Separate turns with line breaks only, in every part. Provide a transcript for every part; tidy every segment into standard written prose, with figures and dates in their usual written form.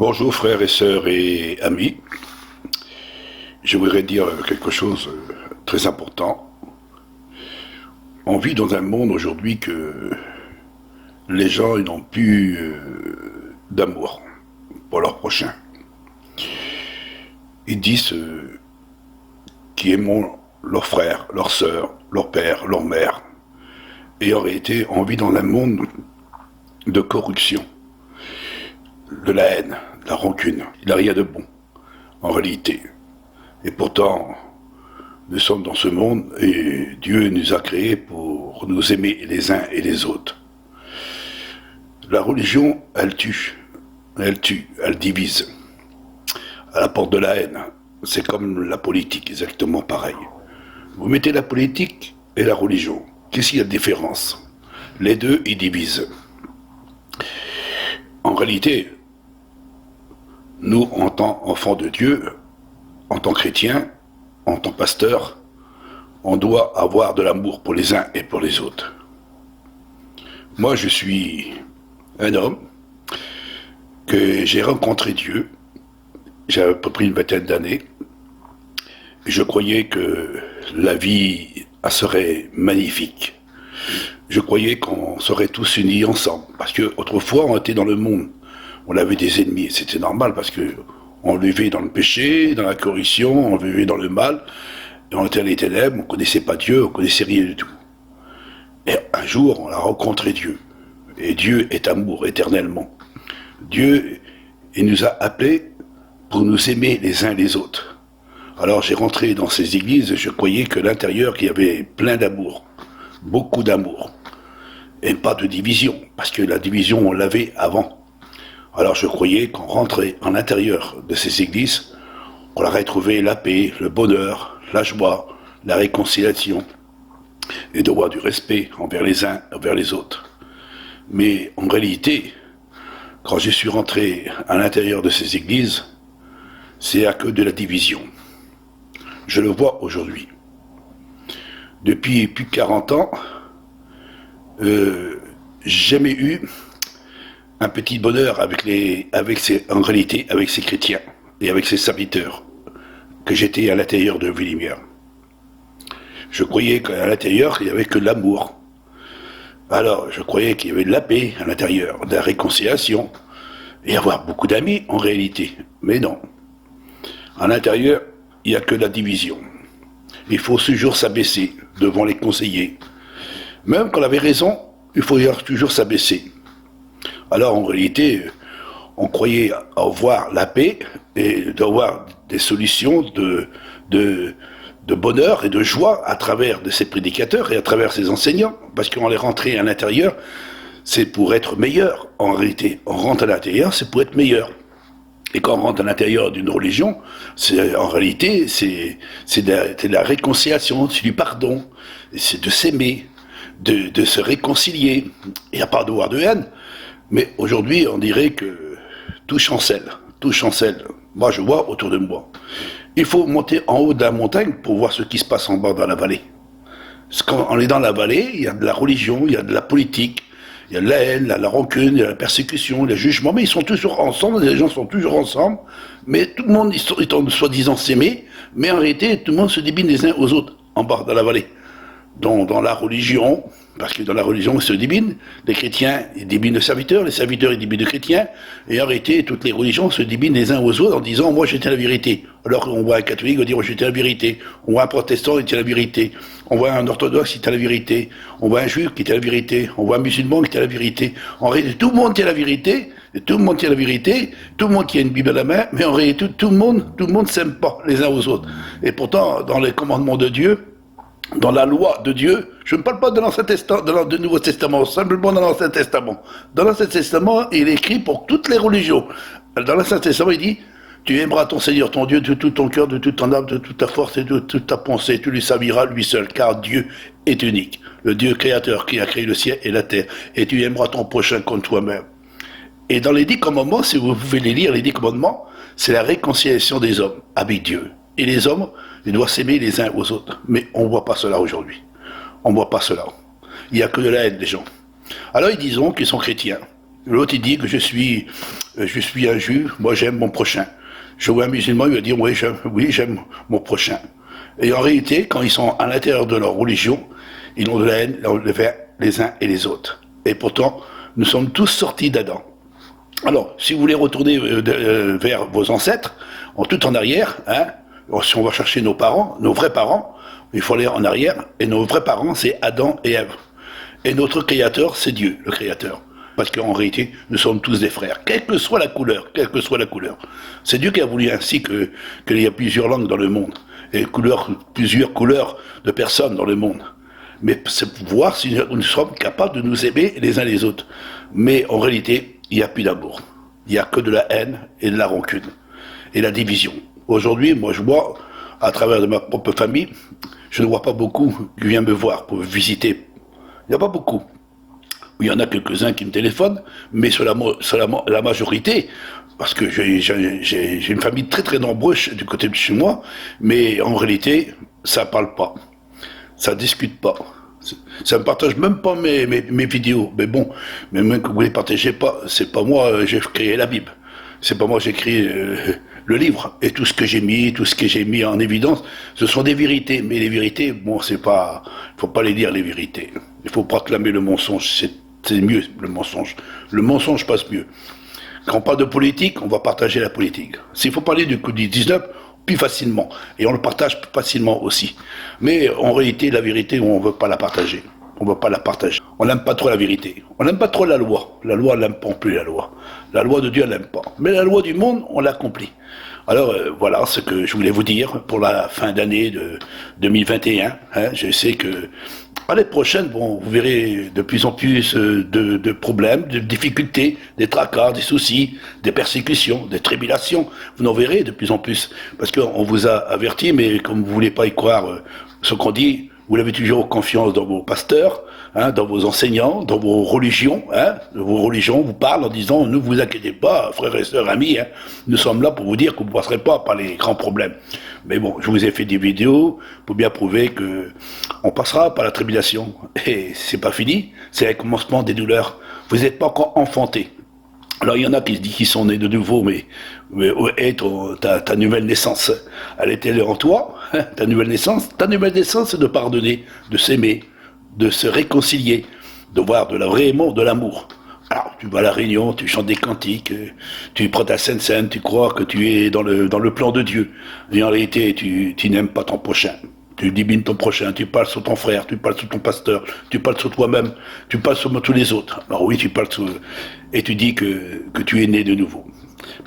Bonjour frères et sœurs et amis. Je voudrais dire quelque chose de très important. On vit dans un monde aujourd'hui que les gens ils n'ont plus d'amour pour leur prochain. Ils disent qu'ils aiment leurs frères, leurs sœurs, leur père, leur mère. Et en réalité, on vit dans un monde de corruption, de la haine, de la rancune. Il n'y a rien de bon, en réalité. Et pourtant, nous sommes dans ce monde et Dieu nous a créés pour nous aimer les uns et les autres. La religion, elle tue, elle divise. Elle apporte de la haine. C'est comme la politique, exactement pareil. Vous mettez la politique et la religion. Qu'est-ce qu'il y a de différence? Les deux, ils divisent. En réalité, nous, en tant qu'enfants de Dieu, en tant que chrétiens, en tant que pasteurs, on doit avoir de l'amour pour les uns et pour les autres. Moi, je suis un homme que j'ai rencontré Dieu. J'avais à peu près une vingtaine d'années. Je croyais que la vie serait magnifique. Je croyais qu'on serait tous unis ensemble. Parce que autrefois, on était dans le monde. On avait des ennemis. C'était normal parce que on vivait dans le péché, dans la corruption, on vivait dans le mal. Et on était dans les ténèbres, on ne connaissait pas Dieu, on ne connaissait rien du tout. Et un jour, on a rencontré Dieu. Et Dieu est amour éternellement. Dieu, il nous a appelés pour nous aimer les uns les autres. Alors j'ai rentré dans ces églises et je croyais que l'intérieur, qu'il y avait plein d'amour. Beaucoup d'amour. Et pas de division. Parce que la division, on l'avait avant. Alors je croyais qu'on rentrait en l'intérieur de ces églises, on aurait trouvé la paix, le bonheur, la joie, la réconciliation, et d'avoir du respect envers les uns et envers les autres. Mais en réalité, quand je suis rentré à l'intérieur de ces églises, c'est à cause de la division. Je le vois aujourd'hui. Depuis plus de 40 ans, j'ai jamais eu un petit bonheur en réalité, avec ces chrétiens et avec ces serviteurs que j'étais à l'intérieur de Villimière. Je croyais qu'à l'intérieur, il n'y avait que de l'amour. Alors, je croyais qu'il y avait de la paix à l'intérieur, de la réconciliation, et avoir beaucoup d'amis en réalité. Mais non. À l'intérieur, il n'y a que la division. Il faut toujours s'abaisser devant les conseillers. Même quand on avait raison, il faut toujours s'abaisser. Alors en réalité, on croyait avoir la paix et d'avoir des solutions de bonheur et de joie à travers de ces prédicateurs et à travers ces enseignants. Parce qu'on les rentrait à l'intérieur, c'est pour être meilleur en réalité. On rentre à l'intérieur, c'est pour être meilleur. Et quand on rentre à l'intérieur d'une religion, en réalité, c'est de la réconciliation, c'est du pardon, c'est de s'aimer, de se réconcilier. Il n'y a pas d'avoir de haine. Mais aujourd'hui, on dirait que tout chancelle, tout chancelle. Moi, je vois autour de moi. Il faut monter en haut de la montagne pour voir ce qui se passe en bas dans la vallée. Parce qu'on on est dans la vallée, il y a de la religion, il y a de la politique, il y a de la haine, la rancune, il y a la persécution, le jugement, mais ils sont toujours ensemble, les gens sont toujours ensemble, mais tout le monde, ils sont soi-disant s'aimer, mais en réalité, tout le monde se débine les uns aux autres en bas dans la vallée. Dans la religion, parce que dans la religion, ils se débinent. Les chrétiens, ils débinent les serviteurs ils débinent les chrétiens. Et en réalité, toutes les religions se débinent les uns aux autres en disant « moi, j'étais la vérité ». Alors on voit un catholique, on dit « moi, j'étais la vérité ». On voit un protestant, il était la vérité. On voit un orthodoxe, il était la vérité. On voit un juif qui était la vérité. On voit un musulman qui était la vérité. En réalité, tout le monde tient la vérité. Et tout le monde tient la vérité. Tout le monde qui a une Bible à la main. Mais en réalité, tout le monde s'aime pas les uns aux autres. Et pourtant, dans les commandements de Dieu, dans la loi de Dieu, je ne parle pas de l'Ancien Testament, de Nouveau Testament, simplement dans l'Ancien Testament. Dans l'Ancien Testament, il est écrit pour toutes les religions. Dans l'Ancien Testament, il dit, tu aimeras ton Seigneur, ton Dieu, de tout ton cœur, de toute ton âme, de toute ta force et de toute ta pensée. Tu lui serviras lui seul, car Dieu est unique. Le Dieu créateur qui a créé le ciel et la terre. Et tu aimeras ton prochain comme toi-même. Et dans les 10 commandements, si vous pouvez les lire, les 10 commandements, c'est la réconciliation des hommes avec Dieu. Et les hommes, ils doivent s'aimer les uns aux autres. Mais on ne voit pas cela aujourd'hui. On ne voit pas cela. Il n'y a que de la haine des gens. Alors ils disent qu'ils sont chrétiens. L'autre, il dit que je suis un juif, moi j'aime mon prochain. Je vois un musulman, il va dire oui, j'aime mon prochain. Et en réalité, quand ils sont à l'intérieur de leur religion, ils ont de la haine envers les uns et les autres. Et pourtant, nous sommes tous sortis d'Adam. Alors, si vous voulez retourner vers vos ancêtres, tout en arrière, hein, si on va chercher nos parents, nos vrais parents, il faut aller en arrière, et nos vrais parents, c'est Adam et Ève. Et notre créateur, c'est Dieu, le créateur. Parce qu'en réalité, nous sommes tous des frères, quelle que soit la couleur, quelle que soit la couleur. C'est Dieu qui a voulu ainsi qu'il y a plusieurs langues dans le monde, et plusieurs couleurs de personnes dans le monde. Mais c'est pour voir si nous sommes capables de nous aimer les uns les autres. Mais en réalité, il n'y a plus d'amour. Il n'y a que de la haine et de la rancune. Et la division. Aujourd'hui, moi je vois, à travers de ma propre famille, je ne vois pas beaucoup qui viennent me voir pour me visiter. Il n'y a pas beaucoup. Il y en a quelques-uns qui me téléphonent, mais sur la majorité, parce que j'ai une famille très très nombreuse du côté de chez moi, mais en réalité, ça ne parle pas. Ça discute pas. Ça ne partage même pas mes vidéos. Mais bon, mais même que vous ne les partagez pas, c'est pas moi, j'ai créé la Bible. C'est pas moi, j'ai créé le livre. Et tout ce que j'ai mis en évidence, ce sont des vérités. Mais les vérités, bon, c'est pas, faut pas les dire les vérités. Il faut proclamer le mensonge. C'est mieux, le mensonge. Le mensonge passe mieux. Quand on parle de politique, on va partager la politique. S'il faut parler du Covid-19, plus facilement. Et on le partage plus facilement aussi. Mais en réalité, la vérité, on ne veut pas la partager. On ne veut pas la partager. On n'aime pas trop la vérité. On n'aime pas trop la loi. La loi, elle n'aime pas plus la loi. La loi de Dieu, elle n'aime pas. Mais la loi du monde, on l'accomplit. Alors, voilà ce que je voulais vous dire pour la fin d'année de 2021. Hein. Je sais que l'année prochaine, bon, vous verrez de plus en plus de problèmes, de difficultés, des tracas, des soucis, des persécutions, des tribulations. Vous en verrez de plus en plus. Parce qu'on vous a averti, mais comme vous ne voulez pas y croire ce qu'on dit, vous avez toujours confiance dans vos pasteurs, hein, dans vos enseignants, dans vos religions. Hein, vos religions vous parlent en disant ne vous inquiétez pas, frères et sœurs, amis, hein, nous sommes là pour vous dire que vous ne passerez pas par les grands problèmes. Mais bon, je vous ai fait des vidéos pour bien prouver que on passera par la tribulation. Et c'est pas fini, c'est le commencement des douleurs. Vous n'êtes pas encore enfantés. Alors il y en a qui se disent qu'ils sont nés de nouveau, mais ta nouvelle naissance, elle était en toi, hein, ta nouvelle naissance, c'est de pardonner, de s'aimer, de se réconcilier, de voir vraiment de l'amour. Alors tu vas à la réunion, tu chantes des cantiques, tu prends ta Sainte Seine, tu crois que tu es dans le plan de Dieu, et en réalité tu n'aimes pas ton prochain. Tu diminues ton prochain, tu parles sur ton frère, tu parles sur ton pasteur, tu parles sur toi-même, tu parles sur tous les autres. Alors oui, tu parles sur... Et tu dis que tu es né de nouveau.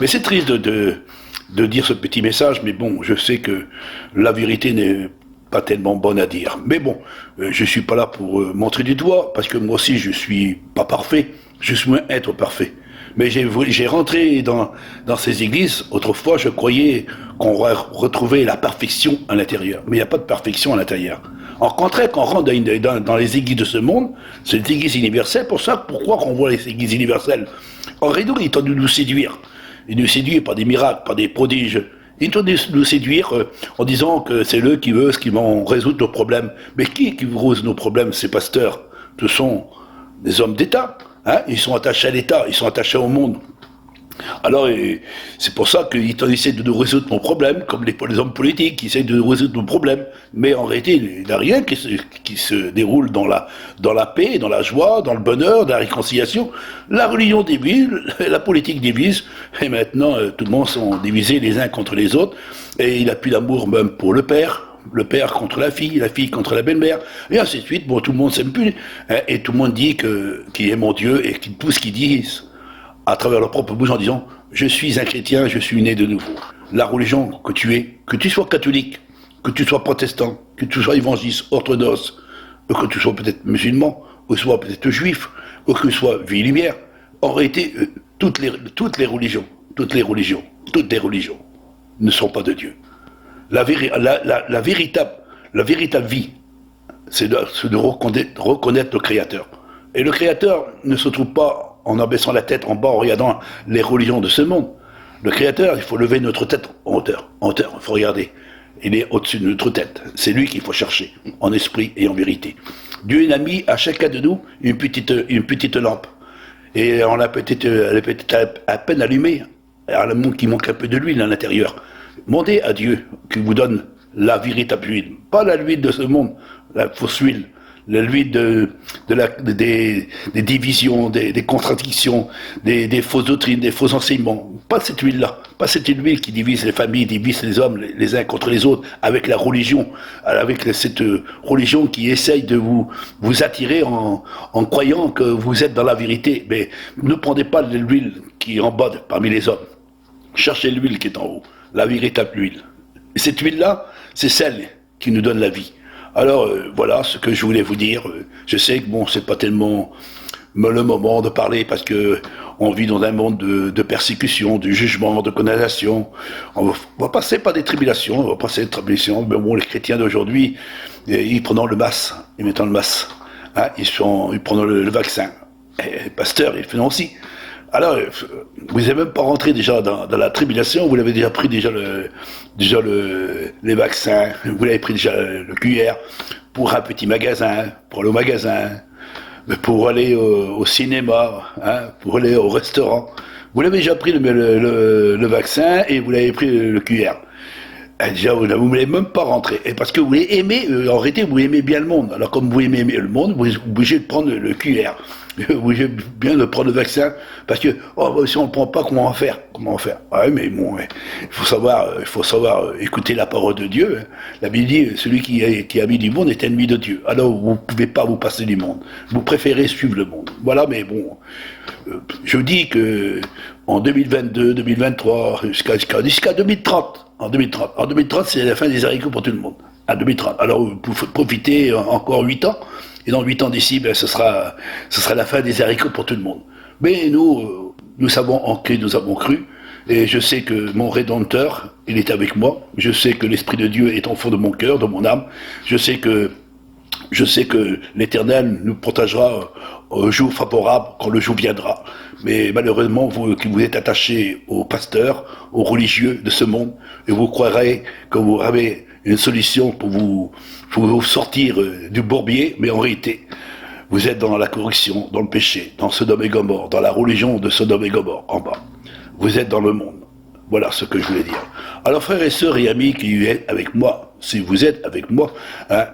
Mais c'est triste de dire ce petit message, mais bon, je sais que la vérité n'est pas tellement bonne à dire. Mais bon, je suis pas là pour montrer du doigt, parce que moi aussi je suis pas parfait, je suis loin être parfait. Mais j'ai rentré dans ces églises. Autrefois, je croyais qu'on retrouvait la perfection à l'intérieur. Mais il n'y a pas de perfection à l'intérieur. En contraire, quand on rentre dans les églises de ce monde, c'est des églises universelles. Pourquoi qu'on voit les églises universelles? En réalité, ils tentent de nous séduire. Ils nous séduisent par des miracles, par des prodiges. Ils tentent de nous séduire en disant que c'est eux qui vont résoudre nos problèmes. Mais qui vous résout nos problèmes? Ces pasteurs, ce sont des hommes d'État. Hein, ils sont attachés à l'État, ils sont attachés au monde. Alors, c'est pour ça qu'ils essaient de nous résoudre nos problèmes, comme les hommes politiques qui essaient de nous résoudre nos problèmes. Mais en réalité, il n'y a rien qui se déroule dans la paix, dans la joie, dans le bonheur, dans la réconciliation. La religion divise, la politique divise, et maintenant, tout le monde sont divisés les uns contre les autres, et il n'a plus d'amour même pour le père contre la fille contre la belle-mère, et ainsi de suite. Bon, tout le monde s'aime plus, hein, et tout le monde dit qu'il est mon Dieu, et tout ce qu'ils disent à travers leur propre bouche en disant « Je suis un chrétien, je suis né de nouveau ». La religion que tu es, que tu sois catholique, que tu sois protestant, que tu sois évangéliste, orthodoxe, ou que tu sois peut-être musulman, ou soit peut-être juif, ou que tu sois vie et lumière, en réalité, toutes les religions ne sont pas de Dieu. La véritable vie, c'est de reconnaître le Créateur. Et le Créateur ne se trouve pas en abaissant la tête en bas, en regardant les religions de ce monde. Le Créateur, il faut lever notre tête en hauteur. Il faut regarder. Il est au-dessus de notre tête. C'est lui qu'il faut chercher, en esprit et en vérité. Dieu a mis à chacun de nous une petite lampe. Et elle est peut-être à peine allumée. Alors, le monde qui manque un peu de l'huile à l'intérieur. Demandez à Dieu qu'il vous donne la véritable huile. Pas la huile de ce monde, la fausse huile. L'huile des divisions, des contradictions, des fausses doctrines, des faux enseignements. Pas cette huile-là. Pas cette huile qui divise les familles, divise les hommes les uns contre les autres, avec la religion, avec cette religion qui essaye de vous attirer en croyant que vous êtes dans la vérité. Mais ne prenez pas l'huile qui est en bas parmi les hommes. Cherchez l'huile qui est en haut, la véritable huile. Et cette huile-là, c'est celle qui nous donne la vie. Alors, voilà ce que je voulais vous dire. Je sais que bon, c'est pas tellement le moment de parler parce que on vit dans un monde de persécution, de jugement, de condamnation. On va passer par des tribulations, on va passer des tribulations. Mais bon, les chrétiens d'aujourd'hui, ils prennent le masque, ils mettent le masque. Hein, ils prennent le vaccin. Et les pasteurs, ils le font aussi. Alors, vous n'êtes même pas rentré déjà dans la tribulation, vous l'avez déjà pris les vaccins, vous l'avez pris déjà le QR pour un petit magasin, pour aller au magasin, pour aller au cinéma, hein, pour aller au restaurant. Vous l'avez déjà pris le vaccin et vous l'avez pris le QR. Et déjà, vous ne voulez même pas rentrer. Et parce que vous voulez aimer, en réalité, vous aimez bien le monde. Alors, comme vous aimez le monde, vous êtes obligé de prendre le QR. Vous êtes bien de prendre le vaccin. Parce que, si on ne le prend pas, comment on va faire? Ouais, mais bon, il faut savoir écouter la parole de Dieu. Hein. La Bible dit, celui qui est ami du monde est ennemi de Dieu. Alors, vous ne pouvez pas vous passer du monde. Vous préférez suivre le monde. Voilà, mais bon, je dis que, en 2022, 2023, jusqu'à 2030, en 2030, c'est la fin des haricots pour tout le monde. En 2030. Alors, vous pouvez profiter encore 8 ans. Et dans 8 ans d'ici, ce sera la fin des haricots pour tout le monde. Mais nous savons en qui nous avons cru. Et je sais que mon Rédempteur, il est avec moi. Je sais que l'Esprit de Dieu est au fond de mon cœur, de mon âme. Je sais que l'Éternel nous protégera au jour favorable, quand le jour viendra. Mais malheureusement, vous êtes attachés aux pasteurs, aux religieux de ce monde, et vous croirez que vous avez une solution pour vous sortir du bourbier, mais en réalité, vous êtes dans la corruption, dans le péché, dans Sodome et Gomorrhe, dans la religion de Sodome et Gomorrhe, en bas. Vous êtes dans le monde. Voilà ce que je voulais dire. Alors, frères et sœurs et amis qui êtes avec moi, si vous êtes avec moi, hein,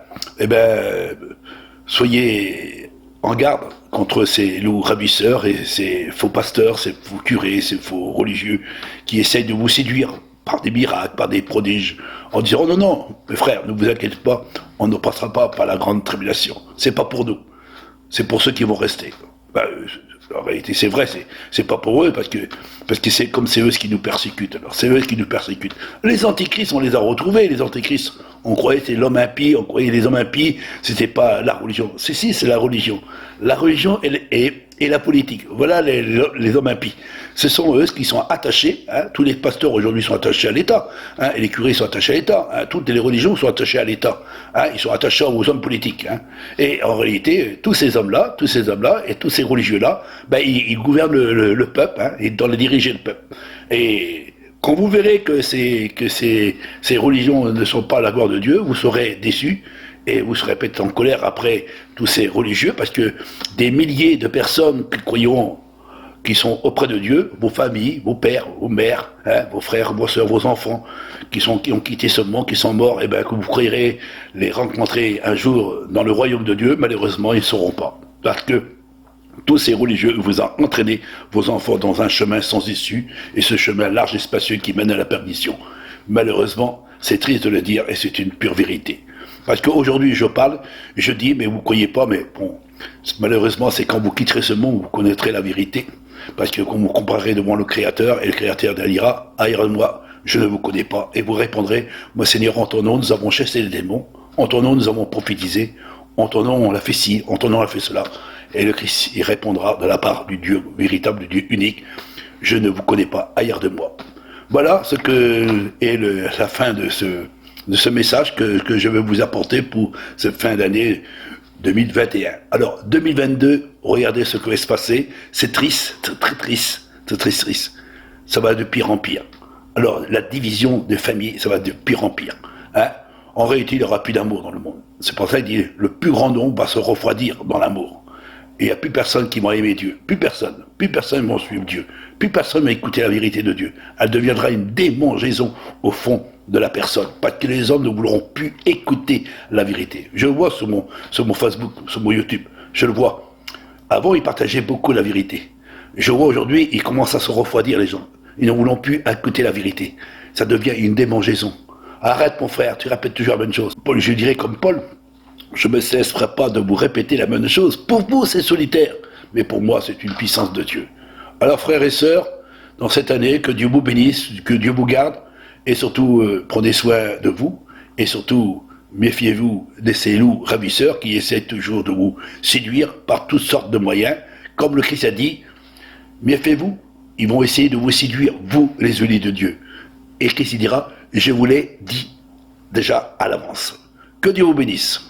soyez en garde contre ces loups ravisseurs et ces faux pasteurs, ces faux curés, ces faux religieux qui essayent de vous séduire par des miracles, par des prodiges, en disant non, non, mes frères, ne vous inquiétez pas, on ne passera pas par la grande tribulation. C'est pas pour nous, c'est pour ceux qui vont rester. En réalité, c'est vrai, c'est pas pour eux, parce que c'est comme c'est eux qui nous persécutent. Alors, c'est eux qui nous persécutent. Les antichrists, on les a retrouvés, les antichrists. On croyait que c'était l'homme impie, on croyait que les hommes impies, c'était pas la religion. Si, c'est la religion. La religion et la politique. Voilà les hommes impies. Ce sont eux qui sont attachés, hein, tous les pasteurs aujourd'hui sont attachés à l'État, hein, et les curés sont attachés à l'État, hein, toutes les religions sont attachées à l'État, hein, ils sont attachés aux hommes politiques. Hein. Et en réalité, tous ces hommes-là, et tous ces religieux-là, ils gouvernent le peuple, hein, et dans le diriger le peuple. Et quand vous verrez que ces religions ne sont pas à la gloire de Dieu, vous serez déçus, et vous serez peut-être en colère après tous ces religieux, parce que des milliers de personnes qui croyons, qui sont auprès de Dieu, vos familles, vos pères, vos mères, hein, vos frères, vos sœurs, vos enfants, qui ont quitté ce monde, qui sont morts, que vous croirez les rencontrer un jour dans le royaume de Dieu, malheureusement, ils ne sauront pas. Parce que tous ces religieux vous ont entraîné vos enfants dans un chemin sans issue, et ce chemin large et spacieux qui mène à la perdition. Malheureusement, c'est triste de le dire, et c'est une pure vérité. Parce qu'aujourd'hui, je parle, je dis, mais vous ne croyez pas, mais bon, malheureusement, c'est quand vous quitterez ce monde, vous connaîtrez la vérité. Parce que quand vous comparerez devant le Créateur, et le Créateur dira, ailleurs de moi, je ne vous connais pas. Et vous répondrez, moi Seigneur, en ton nom, nous avons chassé les démons, en ton nom, nous avons prophétisé, en ton nom, on l'a fait ci, en ton nom, on a fait cela. Et le Christ, il répondra de la part du Dieu véritable, du Dieu unique, je ne vous connais pas, ailleurs de moi. Voilà ce que est la fin de ce message que je veux vous apporter pour cette fin d'année 2021. Alors, 2022, regardez ce qui va se passer. C'est triste, très triste, c'est triste. Ça va de pire en pire. Alors, la division des familles, ça va de pire en pire. Hein? En réalité, il n'y aura plus d'amour dans le monde. C'est pour ça qu'il dit, le plus grand nombre va se refroidir dans l'amour. Et il n'y a plus personne qui m'a aimé Dieu. Plus personne. Plus personne ne va suivre Dieu. Plus personne ne va écouter la vérité de Dieu. Elle deviendra une démangeaison au fond de la personne. Parce que les hommes ne voudront plus écouter la vérité. Je le vois sur mon Facebook, sur mon YouTube. Je le vois. Avant, ils partageaient beaucoup la vérité. Je vois aujourd'hui, ils commencent à se refroidir, les gens. Ils ne voulont plus écouter la vérité. Ça devient une démangeaison. Arrête, mon frère, tu répètes toujours la même chose. Paul, je dirais comme Paul, je ne me cesserai pas de vous répéter la même chose. Pour vous, c'est solitaire, mais pour moi, c'est une puissance de Dieu. Alors, frères et sœurs, dans cette année, que Dieu vous bénisse, que Dieu vous garde, et surtout, prenez soin de vous, et surtout, méfiez-vous de ces loups ravisseurs qui essaient toujours de vous séduire par toutes sortes de moyens. Comme le Christ a dit, méfiez-vous, ils vont essayer de vous séduire, vous, les unis de Dieu. Et Christ dira, je vous l'ai dit déjà à l'avance. Que Dieu vous bénisse.